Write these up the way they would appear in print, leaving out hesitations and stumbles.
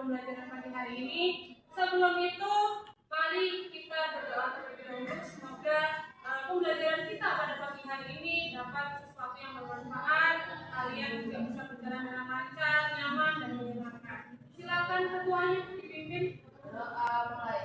pembelajaran pagi hari ini. Sebelum itu, mari kita berdoa terlebih dahulu. Semoga pembelajaran kita pada pagi hari ini dapat sesuatu yang bermanfaat. Kalian juga bisa berjalan dengan lancar, nyaman, dan menyenangkan. Silakan ketuanya dipimpin. Doa mulai.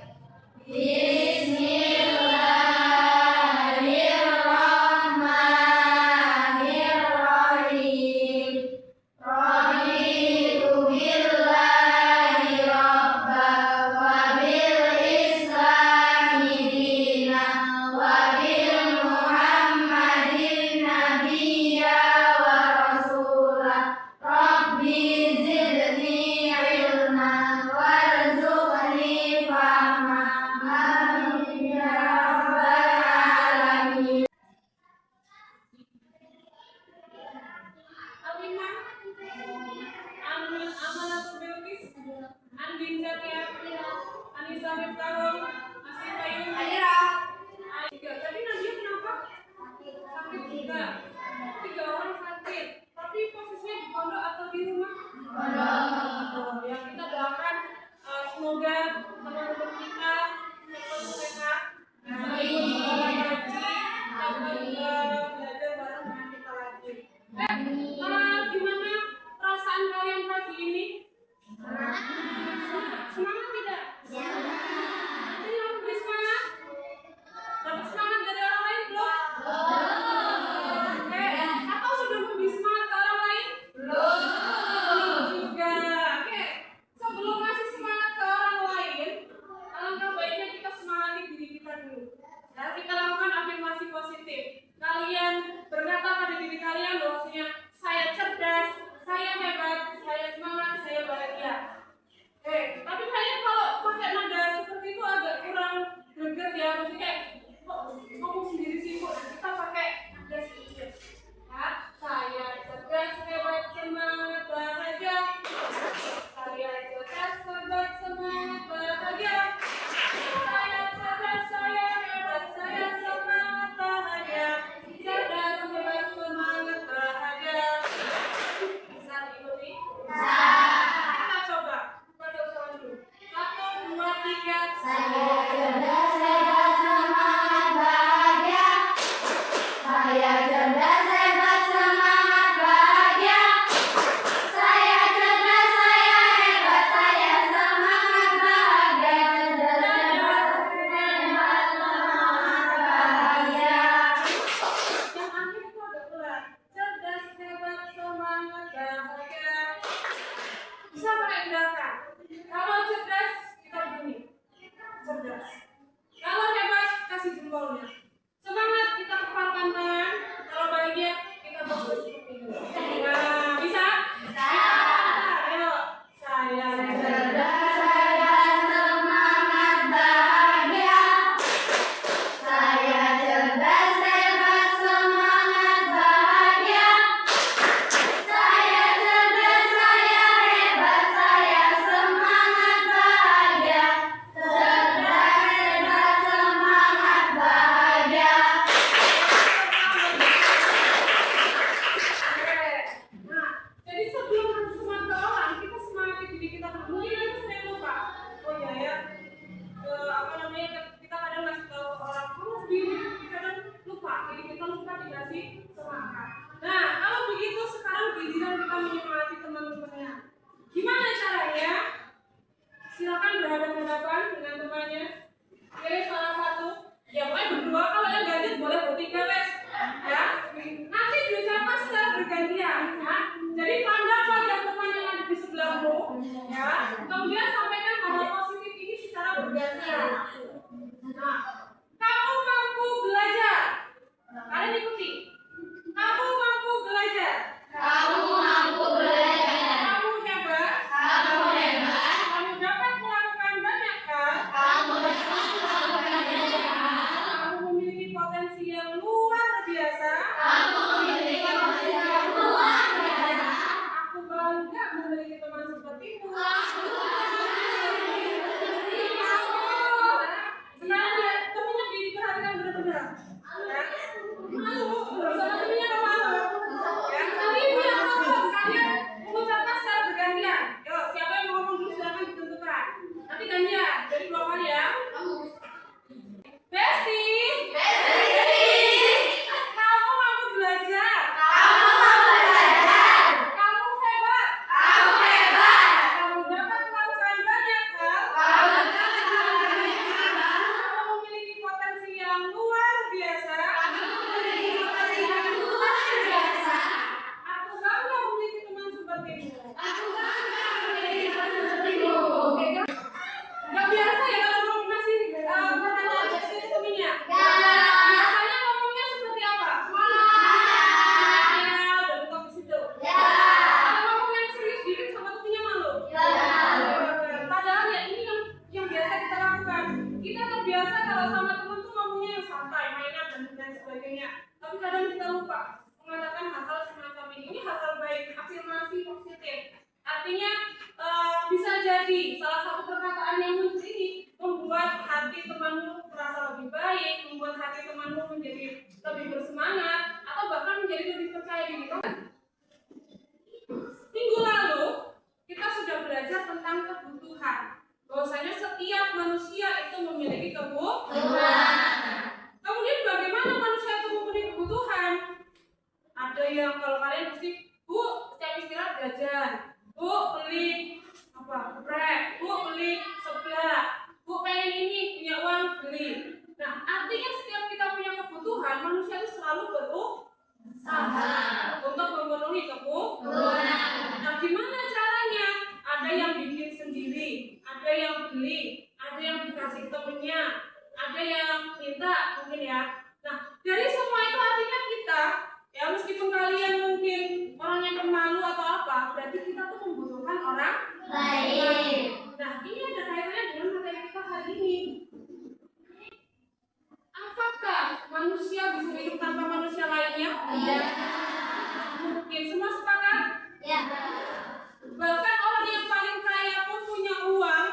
Potensi yang luar biasa. Minggu lalu kita sudah belajar tentang kebutuhan. Bahwasanya setiap manusia itu memiliki kebutuhan. Kemudian bagaimana manusia itu memiliki kebutuhan? Ada yang kalau kalian pasti, Bu, setiap istirahat jajan, Bu beli apa? Geprek, Bu beli seblak, Bu pengen ini punya uang beli. Nah, artinya setiap kita punya kebutuhan, manusia itu selalu berusaha untuk memenuhi kebutuhan. Nah, gimana caranya? Ada yang bikin sendiri, ada yang beli, ada yang dikasih temennya, ada yang minta mungkin ya. Nah, dari semua itu artinya kita, ya meskipun kalian mungkin orang yang pemalu atau apa, berarti kita tuh membutuhkan orang lain. Nah, ini ada kaitannya dengan materi kita hari ini. Apakah manusia bisa hidup tanpa manusia lainnya? Iya. Mungkin semua sepakat? Iya. Bahkan orang yang paling kaya pun punya uang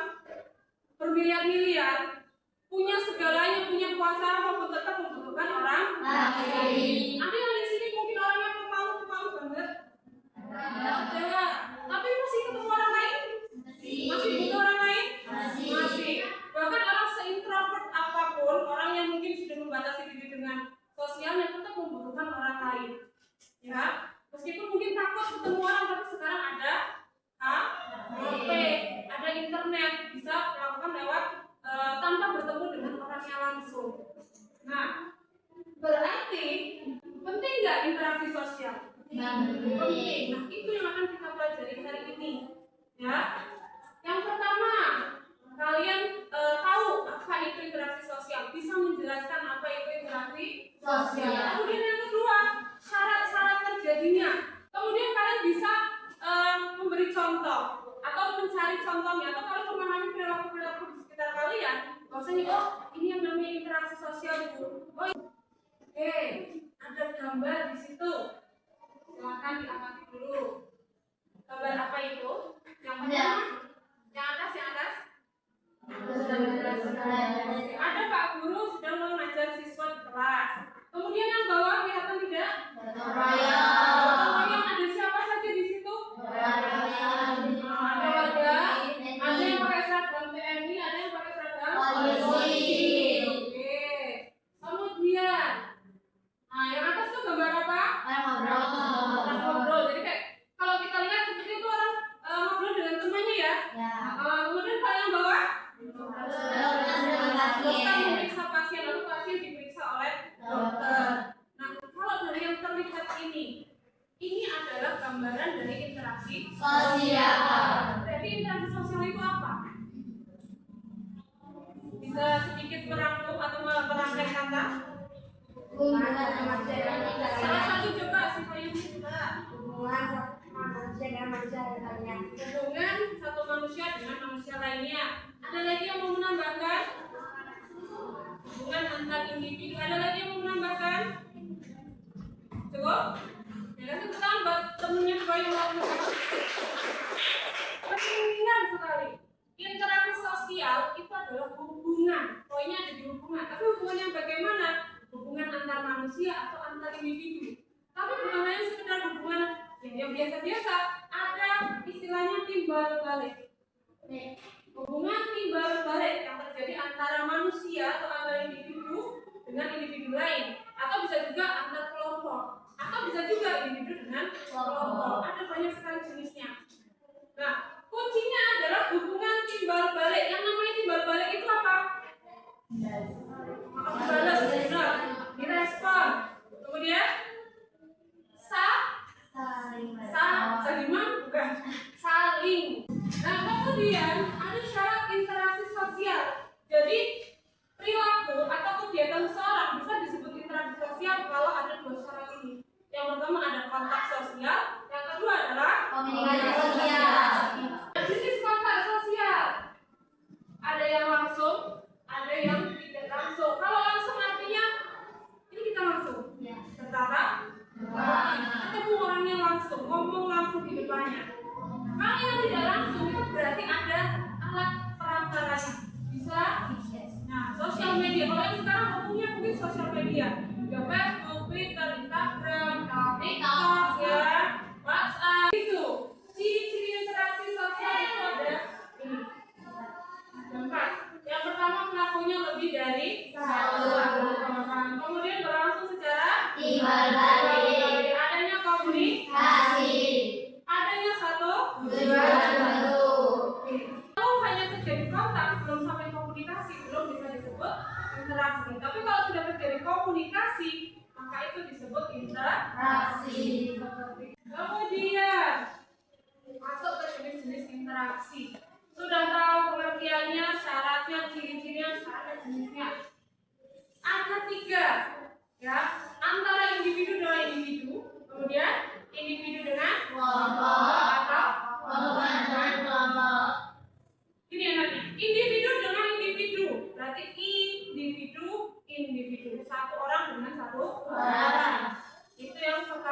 bermiliar-miliar, punya segalanya, punya kuasa, maupun tetap membutuhkan orang lain. Ada yang di sini mungkin orang yang pemalu banget? Ada. Tapi masih ketemu orang lain? Masih butuh orang lain? Masih. Bahkan orang seintrovert apapun, orang yang mungkin sudah membatasi diri dengan sosialnya, tetap membutuhkan orang lain. Ya, meskipun mungkin takut ketemu orang, tapi sekarang ada HP, ada internet, bisa melakukan lewat tanpa bertemu dengan orangnya langsung. Nah, berarti penting nggak interaksi sosial? Penting. Nah, itu yang akan kita pelajari hari ini. Ya, yang pertama, kalian tahu apa itu interaksi sosial? Bisa menjelaskan apa itu interaksi sosial. Kemudian yang kedua, syarat-syarat terjadinya. Kemudian kalian bisa memberi contoh atau mencari contohnya, atau kalau memahami perilaku-perilaku di sekitar kalian, bahwasanya oh ini yang namanya interaksi sosial itu. Oh, ada gambar di situ. Silakan diamati dulu. Gambar apa itu? Yang pertama, yang atas. Ada Pak Guru sedang mengajar siswa di kelas. Kemudian yang bawah kelihatan tidak? Yang ada siapa saja di situ? Ada warga, ada yang pakai seragam TNI, ada yang pakai seragam polisi. Oke. Kemudian, nah yang atas tuh gambar apa? Orang ngobrol. Jadi kayak kalau kita lihat seperti itu orang ngobrol dengan temannya ya. Kemudian kalau yang bawah, dokter memeriksa pasien, lalu pasien diperiksa oleh dokter. Nah, kalau dari yang terlihat ini adalah gambaran dari interaksi sosial. Jadi interaksi sosial itu apa? Bisa sedikit merangkum atau merangkai kata? Salah satu coba supaya bisa. Hubungan satu manusia dengan manusia lainnya. Ada lagi yang mau menambahkan? Hubungan antar individu. Ada lagi yang mau menambahkan? Cukup? Ya kan kita buat temennya juga yang mau menambahkan. Penting sekali. Interaksi sosial itu adalah hubungan. Poinnya ada di hubungan. Tapi hubungan yang bagaimana? Hubungan antar manusia atau antar individu. Tapi bukan hanya sekedar hubungan yang biasa-biasa. Ada istilahnya timbal balik. Hubungan timbal balik yang terjadi antara manusia atau antara individu dengan individu lain, atau bisa juga antar kelompok, atau bisa juga individu dengan kelompok. Ada banyak sekali jenisnya. Nah, kuncinya adalah hubungan timbal balik. Yang namanya timbal balik itu apa? Balas, benar. Direspon. Kemudian saling. Nah, kemudian ada syarat interaksi sosial. Jadi perilaku atau kegiatan seseorang bisa disebut interaksi sosial kalau ada dua syarat ini. Yang pertama ada kontak sosial, yang kedua adalah komunikasi sosial. Jenis kontak sosial ada yang langsung, ada yang tidak langsung. Kalau langsung artinya ini kita langsung bertatap, ketemu orangnya langsung, ngomong langsung di depannya. Kalau yang tidak langsung itu berarti ada alat perantaranya. Bisa, nah sosial media. Kalau yang sekarang umumnya mungkin sosial media, ya Facebook, Twitter, Instagram, TikTok, ya.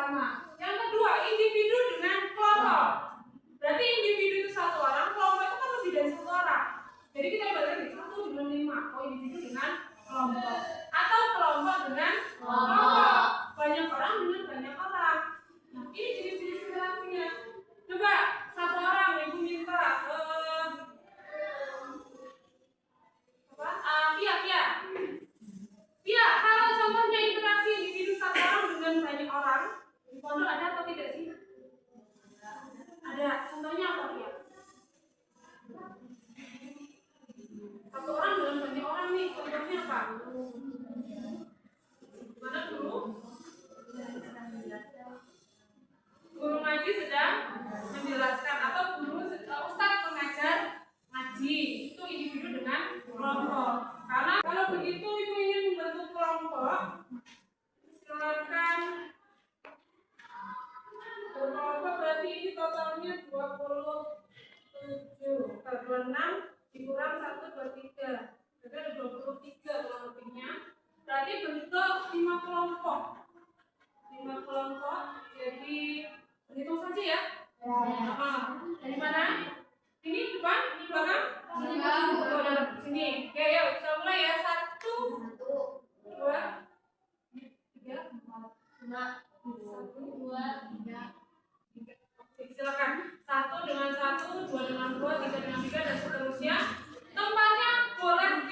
bersama. Yang kedua, individu dengan kelompok. Berarti individu itu satu orang, kelompok itu kan lebih dari satu orang. Jadi kita bagi 1 dengan 5. Oh, individu dengan kelompok. Atau kelompok dengan kelompok. Banyak orang dengan banyak orang. Nah, ini jenis-jenis interaksinya. Coba satu orang ibu minta Via, kalau contohnya interaksi individu satu orang dengan banyak orang di pondok ada atau tidak sih? Ada. Contohnya apa Via? Satu orang dengan banyak orang nih, contohnya apa? Mana guru? Guru ngaji sedang menjelaskan atau guru ustadz mengajar ngaji. Itu individu dengan kelompok. Karena kalau begitu ibu ingin membentuk kelompok, silakan berkelompok. Berarti ini totalnya 27. 26 dikurang 1, 23. Jadi ada 23 kurang lebihnya. Berarti bentuk 5 kelompok. 5 kelompok. Jadi berhitung saja ya. Dari mana? Ini depan, di belakang? Sini. Oke, yuk kita mulai ya. 1, 2, 3, 4, 5, 1, 2, 3. Silakan. 1 dengan 1, 2 dengan 2, 3 dengan 3 dan seterusnya. Tempatnya boleh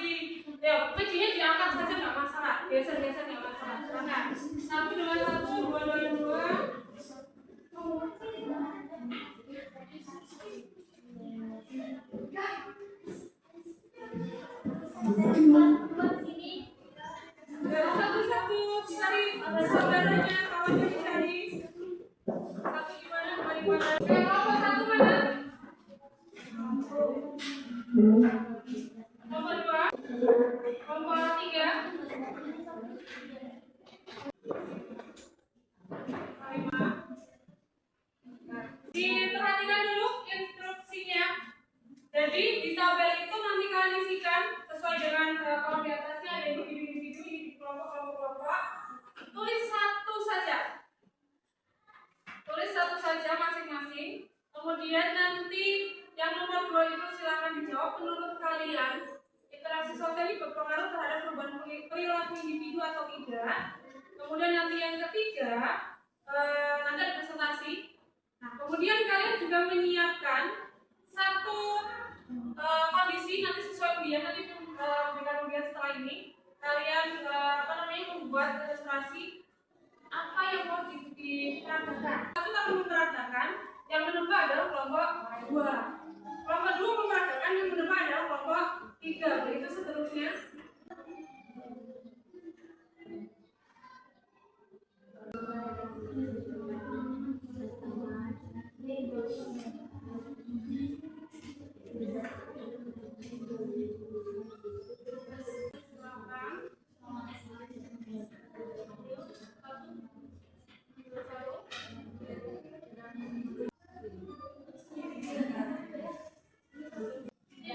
mejinya diangkat saja nggak masalah. Geser-geser nggak masalah. Silakan. 1 dengan 1, 2 dengan 2. Satu-satu cari saudaranya, kawannya dicari. Satu gimana, dua di mana? Kelompok satu mana? Nomor 2. Nomor 3. Diperhatikan dulu instruksinya. Jadi di tabel itu nanti kalian isikan sesuai dengan kalau di atasnya ada individu-individu, ini kelompok-kelompok. Tulis satu saja. Tulis satu saja masing-masing. Kemudian nanti yang nomor 2 itu silakan dijawab menurut kalian interaksi sosial ini berpengaruh terhadap perubahan perilaku individu atau tidak. Kemudian nanti yang ketiga nanti ada presentasi. Nah, kemudian kalian juga menyiapkan satu kondisi nanti sesuai ujian nanti memberikan ujian setelah ini. Kalian membuat ilustrasi apa yang mau diperagakan. Satu tapi memperagakan, yang menebak adalah kelompok 2. Kelompok 2 memperagakan, yang menebak adalah kelompok 3. Begitu seterusnya.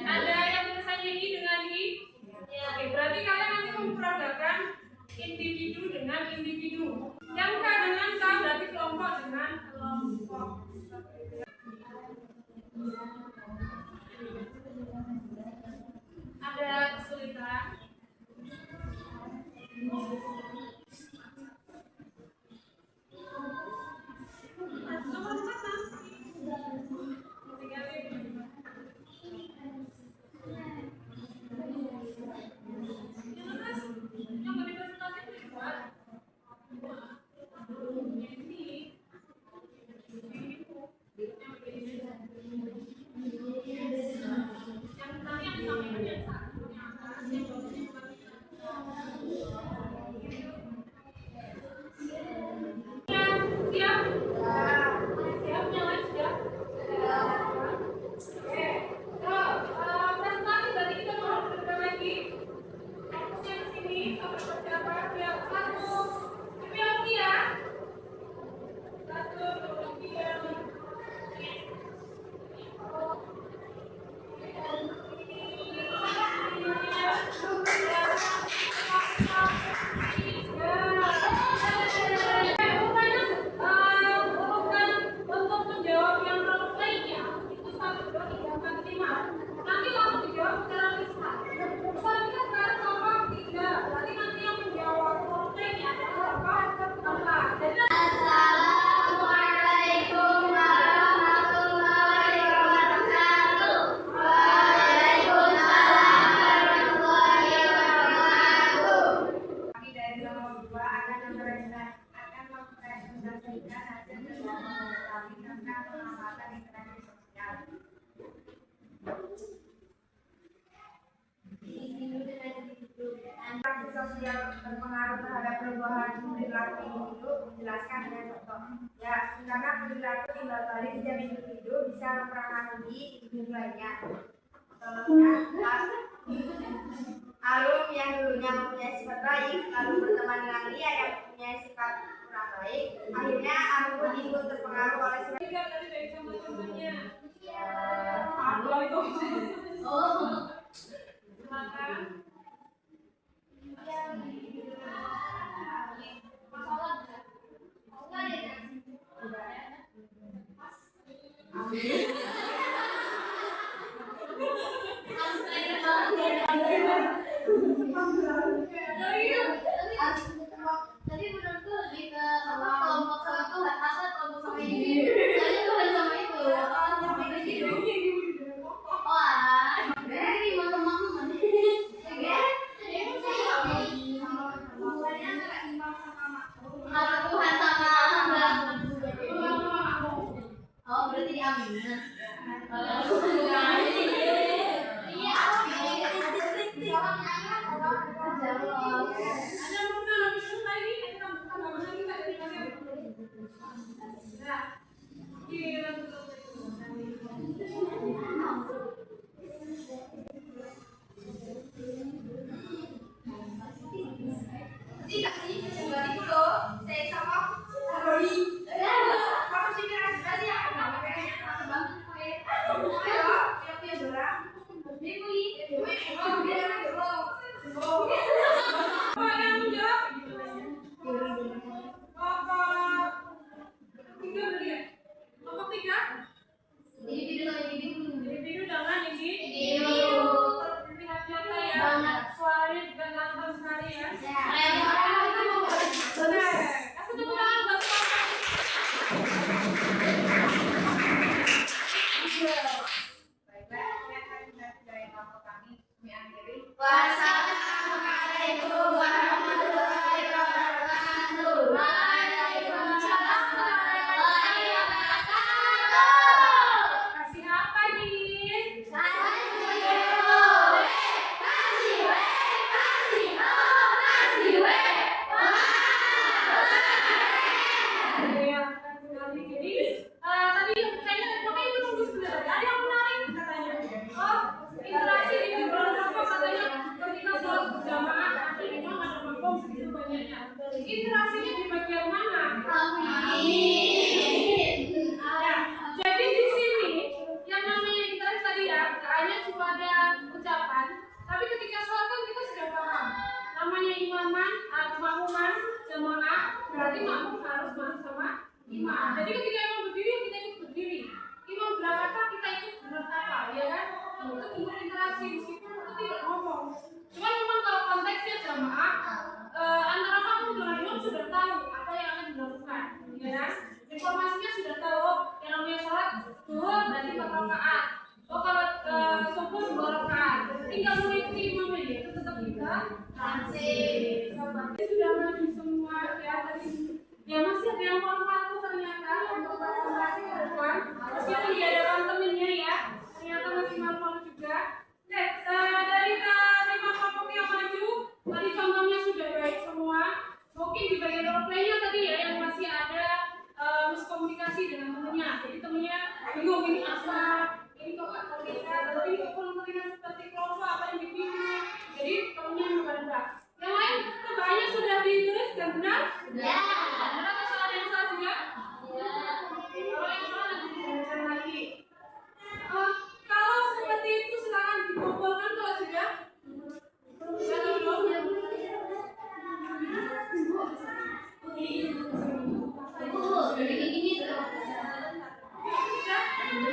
Ada yang tulisannya I dengan I? Oke, berarti kalian nanti memperagakan individu dengan individu. Yang K dengan K berarti kelompok dengan kelompok. Ada kesulitan? sosial berpengaruh terhadap perubahan perilaku individu dijelaskan dengan contoh. Ya, karena perilaku timbal balik setiap individu bisa mempengaruhi individu lainnya. Contohnya, Arum yang dulunya mempunyai sifat baik, lalu berteman dengan Lia yang mempunyai sifat kurang baik, akhirnya Arum pun ikut terpengaruh oleh sifat. Tadi dari contoh-contohnya. Ya, Apa itu? oh, Silakan. Tadi menurutku lebih ke apa kelompok sama Tuhan atau kelompok sama individu. Tadi Tuhan sama itu, sama individu. Oh alah, jadi teman-teman. Kalau Tuhan sama hamba. Oh berarti diaminin. Wassalamualaikum warahmatullahi wabarakatuh. Waalaikumsalam warahmatullahi wabarakatuh. Kasih apa nih? Interaksinya di bagian mana? Jadi di sini yang namanya interaksi tadi ya, hanya cuma ada ucapan, tapi ketika sholat kan kita sudah paham. Namanya imaman, makmuman, jamaah, berarti makmum harus masuk sama imam. Jadi ketika imam berdiri, kita ikut berdiri. Imam berkata, kita ikut berkata, ya kan? Itu kemudian interaksi di situ, itu tidak ngomong. Cuman memang kalau konteksnya jamaah, antara kamu dengan imam sudah tahu apa yang akan dilakukan, ya kan? Informasinya sudah tahu, oh, yang namanya sholat zuhur berarti 4 rakaat. Oh kalau subuh 2 rakaat. Tinggal mengikuti imam ini, itu tetap kita transit. Sudah maju semua ya tadi. Ya masih ada yang palu ternyata untuk presentasi ke depan. Meskipun dia ada panteminnya ya, ternyata masih malu-malu juga. Oke, dari kelima kelompok yang maju, tadi contohnya sudah baik semua. Mungkin di bagian role-play-nya tadi ya yang masih ada miskomunikasi dengan temennya. Jadi temennya bingung ini apa, ini kok gak terlihat, tapi ini kok belum terlihat seperti kelompok apa yang dipilih. Jadi temennya membantu. Yang lain kebanyakan sudah ditulis dan benar? Ya. Benar atau salah yang salah juga? Ya. Kalau yang salah nanti dijelaskan lagi. Kalau seperti itu silakan dikumpulkan kalau sudah. Ini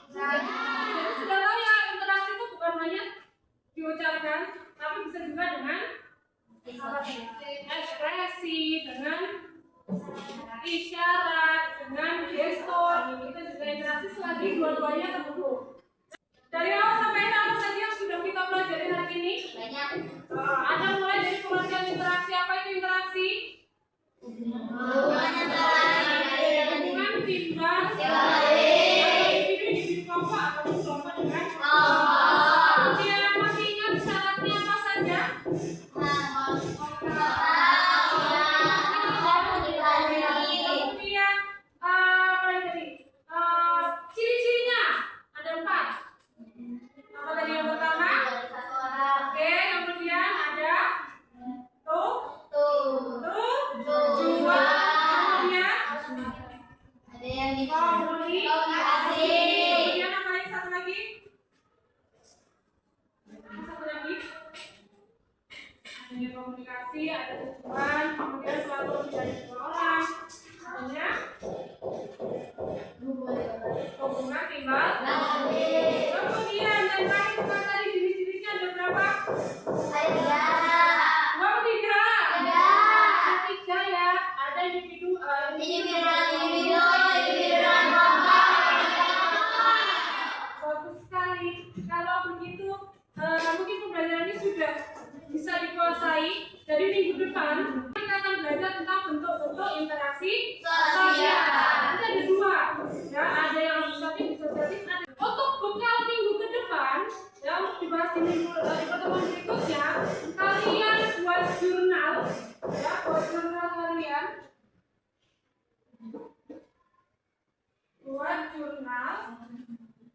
Jadi sudah tahu ya, interaksi itu bukan hanya diucapkan, tapi bisa juga dengan ekspresi, dengan isyarat, dengan gestur. Itu juga interaksi selagi dua-duanya terhubung. Dari awal sampai akhir apa saja yang sudah kita pelajari hari ini? Banyak. Ada mulai dari pengertian interaksi. Apa itu interaksi? Hubungan antara Hubungan timbal individu kelompok atau kelompok dengan kemudian masih ingat syaratnya apa saja? Kemudian apa lagi tadi? Ciri-cirinya ada 4. Apa tadi yang pertama? Oke, kemudian ada tuh, dua, kemudian Ada yang komunikasi. Kemudian apa lagi? Satu lagi? Satu lagi? Adanya komunikasi, ada tujuan, kemudian selalu menjadi dua orang. Adanya hubungan timbal. Kemudian dan terakhir bukan tadi ciri-cirinya ada berapa? Dua atau tiga? Ada 3 ya. Ada individu, bagus sekali. Kalau begitu, mungkin pembelajaran ini sudah bisa dikuasai. Dari minggu depan kita akan belajar tentang bentuk-bentuk interaksi sosial. Nanti ada 2, ya. Ada yang asosiatif, disosiatif. Untuk bekal minggu ke depan, ya, untuk dibahas di pertemuan berikutnya, kalian buat jurnal, ya, buat jurnal kalian. Buat jurnal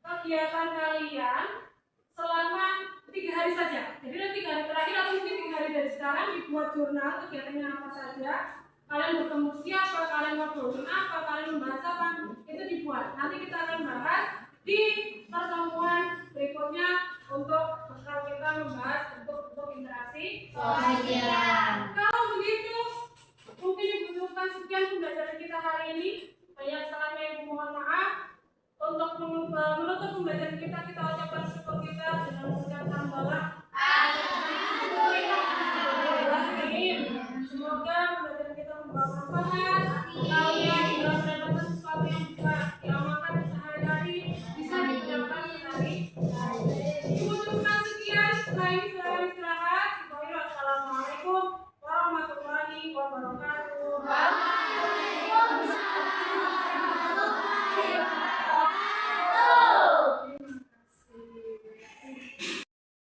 kegiatan kalian selama 3 hari saja. Jadi nanti 3 hari terakhir atau mungkin 3 hari dari sekarang dibuat jurnal kegiatannya apa saja. Kalian bertemu siapa, kalian ngobrolin apa, kalian membahas apa, itu dibuat. Nanti kita akan bahas di